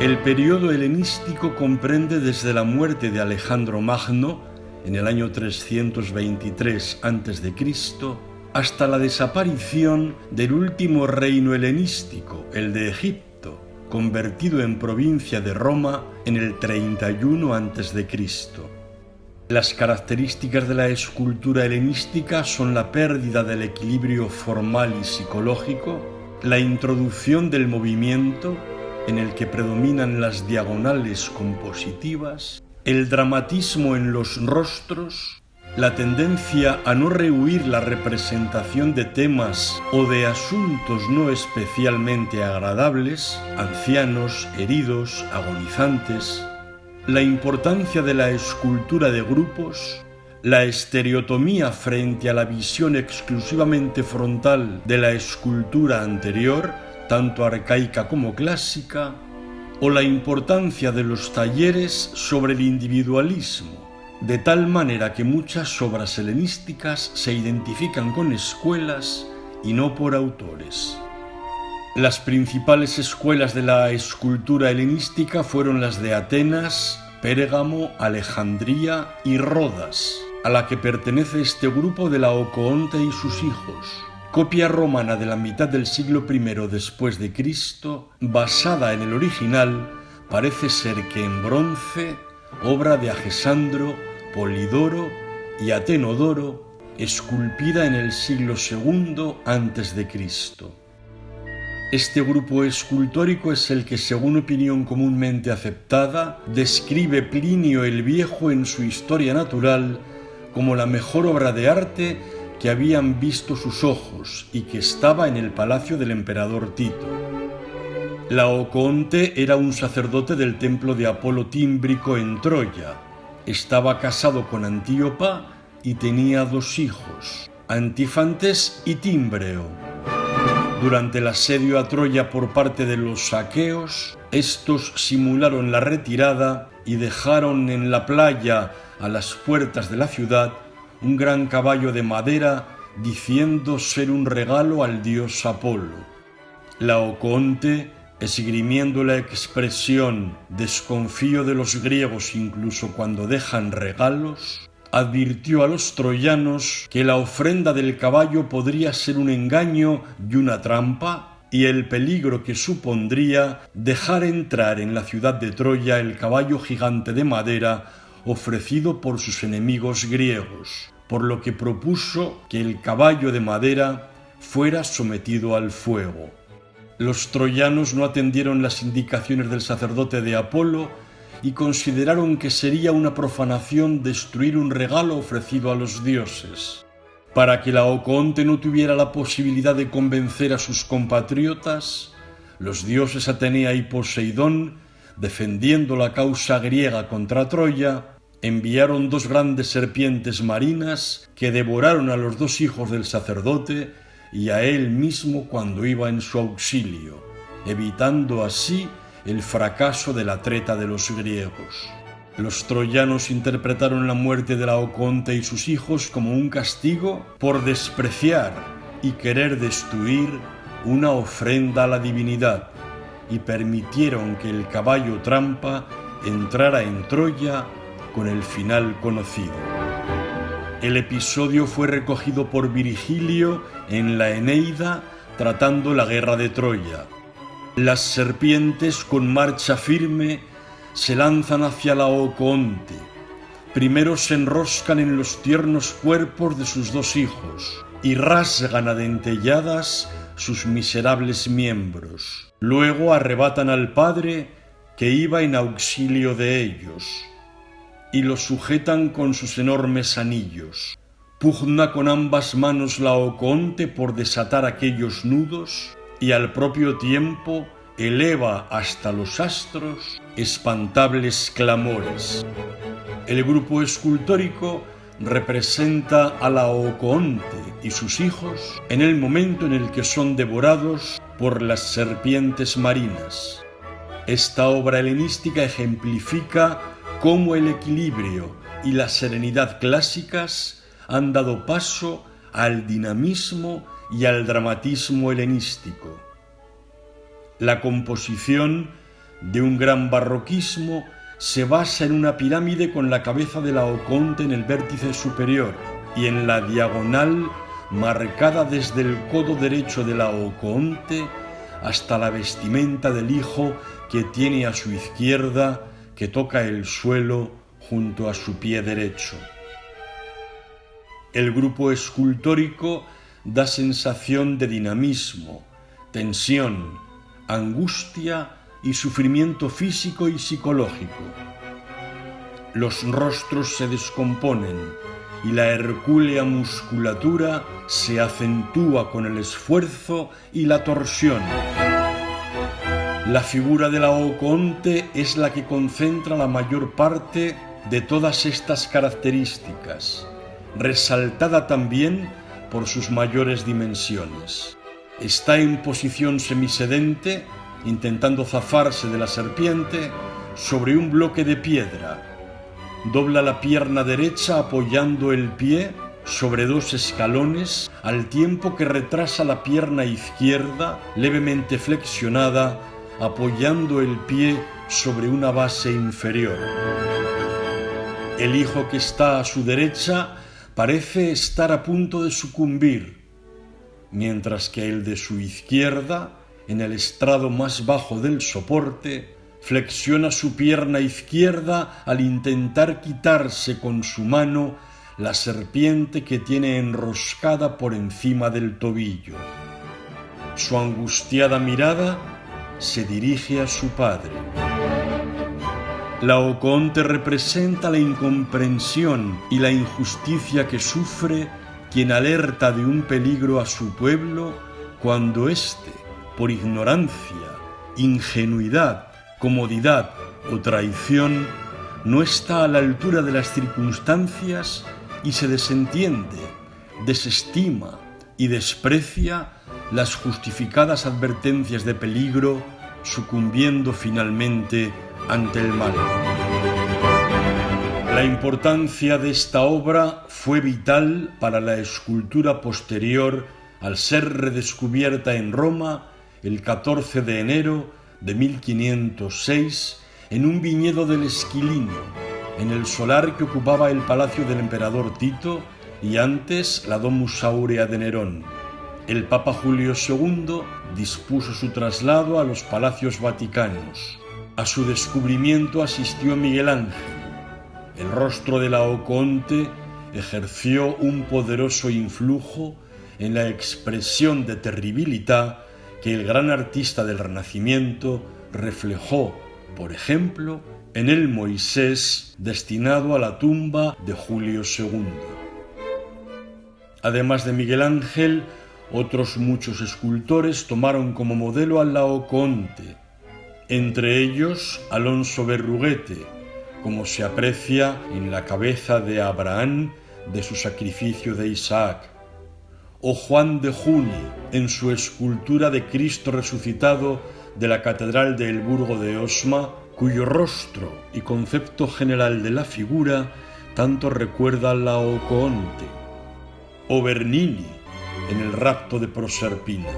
El periodo helenístico comprende desde la muerte de Alejandro Magno, en el año 323 a.C., hasta la desaparición del último reino helenístico, el de Egipto, convertido en provincia de Roma en el 31 a.C. Las características de la escultura helenística son la pérdida del equilibrio formal y psicológico, la introducción del movimiento, en el que predominan las diagonales compositivas, el dramatismo en los rostros, la tendencia a no rehuir la representación de temas o de asuntos no especialmente agradables, ancianos, heridos, agonizantes, la importancia de la escultura de grupos, la estereotomía frente a la visión exclusivamente frontal de la escultura anterior, tanto arcaica como clásica, o la importancia de los talleres sobre el individualismo, de tal manera que muchas obras helenísticas se identifican con escuelas y no por autores. Las principales escuelas de la escultura helenística fueron las de Atenas, Pérgamo, Alejandría y Rodas, a la que pertenece este grupo de Laocoonte y sus hijos, copia romana de la mitad del siglo I después de Cristo, basada en el original, parece ser que en bronce, obra de Agesandro, Polidoro y Atenodoro, esculpida en el siglo II a.C. Este grupo escultórico es el que, según opinión comúnmente aceptada, describe Plinio el Viejo en su Historia Natural como la mejor obra de arte que habían visto sus ojos y que estaba en el palacio del emperador Tito. Laocoonte era un sacerdote del templo de Apolo Tímbrico en Troya. Estaba casado con Antíopa y tenía 2 hijos, Antífantes y Timbreo. Durante el asedio a Troya por parte de los aqueos, estos simularon la retirada y dejaron en la playa, a las puertas de la ciudad, un gran caballo de madera, diciendo ser un regalo al dios Apolo. Laocoonte, esgrimiendo la expresión "desconfío de los griegos incluso cuando dejan regalos", advirtió a los troyanos que la ofrenda del caballo podría ser un engaño y una trampa, y el peligro que supondría dejar entrar en la ciudad de Troya el caballo gigante de madera ofrecido por sus enemigos griegos, por lo que propuso que el caballo de madera fuera sometido al fuego. Los troyanos no atendieron las indicaciones del sacerdote de Apolo y consideraron que sería una profanación destruir un regalo ofrecido a los dioses. Para que Laocoonte no tuviera la posibilidad de convencer a sus compatriotas, los dioses Atenea y Poseidón, defendiendo la causa griega contra Troya, enviaron 2 grandes serpientes marinas que devoraron a los 2 hijos del sacerdote y a él mismo cuando iba en su auxilio, evitando así el fracaso de la treta de los griegos. Los troyanos interpretaron la muerte de Laocoonte y sus hijos como un castigo por despreciar y querer destruir una ofrenda a la divinidad, y permitieron que el caballo trampa entrara en Troya con el final conocido. El episodio fue recogido por Virgilio en la Eneida, tratando la guerra de Troya. Las serpientes, con marcha firme, se lanzan hacia Laocoonte. Primero se enroscan en los tiernos cuerpos de sus 2 hijos y rasgan a dentelladas sus miserables miembros. Luego arrebatan al padre, que iba en auxilio de ellos, y lo sujetan con sus enormes anillos. Pugna con ambas manos Laocoonte por desatar aquellos nudos, y al propio tiempo eleva hasta los astros espantables clamores. El grupo escultórico representa a Laocoonte y sus hijos en el momento en el que son devorados por las serpientes marinas. Esta obra helenística ejemplifica cómo el equilibrio y la serenidad clásicas han dado paso al dinamismo y al dramatismo helenístico. La composición de un gran barroquismo, se basa en una pirámide con la cabeza de Laocoonte en el vértice superior y en la diagonal marcada desde el codo derecho de Laocoonte hasta la vestimenta del hijo que tiene a su izquierda, que toca el suelo junto a su pie derecho. El grupo escultórico da sensación de dinamismo, tensión, angustia y sufrimiento físico y psicológico. Los rostros se descomponen y la hercúlea musculatura se acentúa con el esfuerzo y la torsión. La figura de Laocoonte es la que concentra la mayor parte de todas estas características, resaltada también por sus mayores dimensiones. Está en posición semisedente, intentando zafarse de la serpiente, sobre un bloque de piedra. Dobla la pierna derecha apoyando el pie sobre dos escalones, al tiempo que retrasa la pierna izquierda, levemente flexionada, apoyando el pie sobre una base inferior. El hijo que está a su derecha parece estar a punto de sucumbir, mientras que el de su izquierda, en el estrado más bajo del soporte, flexiona su pierna izquierda al intentar quitarse con su mano la serpiente que tiene enroscada por encima del tobillo. Su angustiada mirada se dirige a su padre. Laocoonte representa la incomprensión y la injusticia que sufre quien alerta de un peligro a su pueblo cuando éste, por ignorancia, ingenuidad, comodidad o traición, no está a la altura de las circunstancias y se desentiende, desestima y desprecia las justificadas advertencias de peligro, sucumbiendo finalmente ante el mal. La importancia de esta obra fue vital para la escultura posterior al ser redescubierta en Roma el 14 de enero de 1506 en un viñedo del Esquilino, en el solar que ocupaba el palacio del emperador Tito y antes la Domus Aurea de Nerón. El Papa Julio II dispuso su traslado a los palacios vaticanos. A su descubrimiento asistió Miguel Ángel. El rostro de Laocoonte ejerció un poderoso influjo en la expresión de terribilidad que el gran artista del Renacimiento reflejó, por ejemplo, en el Moisés destinado a la tumba de Julio II. Además de Miguel Ángel, otros muchos escultores tomaron como modelo a Laocoonte, entre ellos Alonso Berruguete, como se aprecia en la cabeza de Abraham de su sacrificio de Isaac, o Juan de Juni en su escultura de Cristo resucitado de la Catedral de El Burgo de Osma, cuyo rostro y concepto general de la figura tanto recuerda a Laocoonte, o Bernini en el rapto de Proserpina.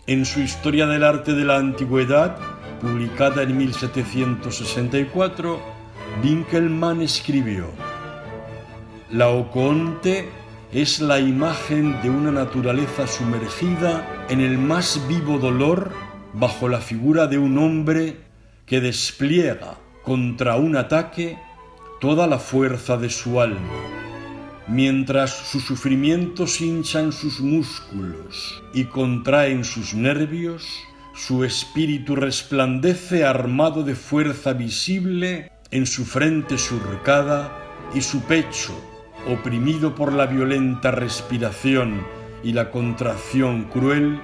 En su Historia del arte de la antigüedad, publicada en 1764, Winkelmann escribió: Laocoonte es la imagen de una naturaleza sumergida en el más vivo dolor bajo la figura de un hombre que despliega contra un ataque toda la fuerza de su alma. Mientras sus sufrimientos hinchan sus músculos y contraen sus nervios, su espíritu resplandece armado de fuerza visible en su frente surcada y su pecho, oprimido por la violenta respiración y la contracción cruel,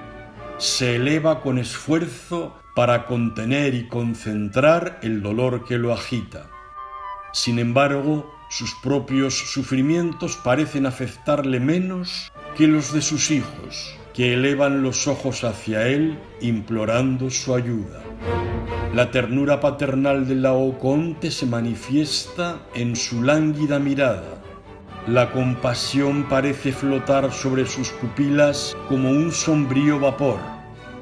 se eleva con esfuerzo para contener y concentrar el dolor que lo agita. Sin embargo, sus propios sufrimientos parecen afectarle menos que los de sus hijos, que elevan los ojos hacia él implorando su ayuda. La ternura paternal de Laocoonte se manifiesta en su lánguida mirada. La compasión parece flotar sobre sus pupilas como un sombrío vapor,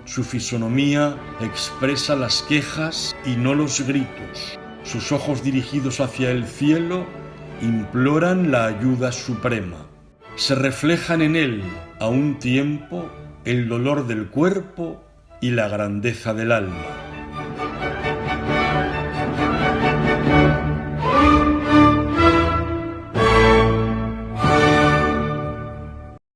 Su fisonomía expresa las quejas y no los gritos. Sus ojos dirigidos hacia el cielo imploran la ayuda suprema. Se reflejan en él a un tiempo el dolor del cuerpo y la grandeza del alma.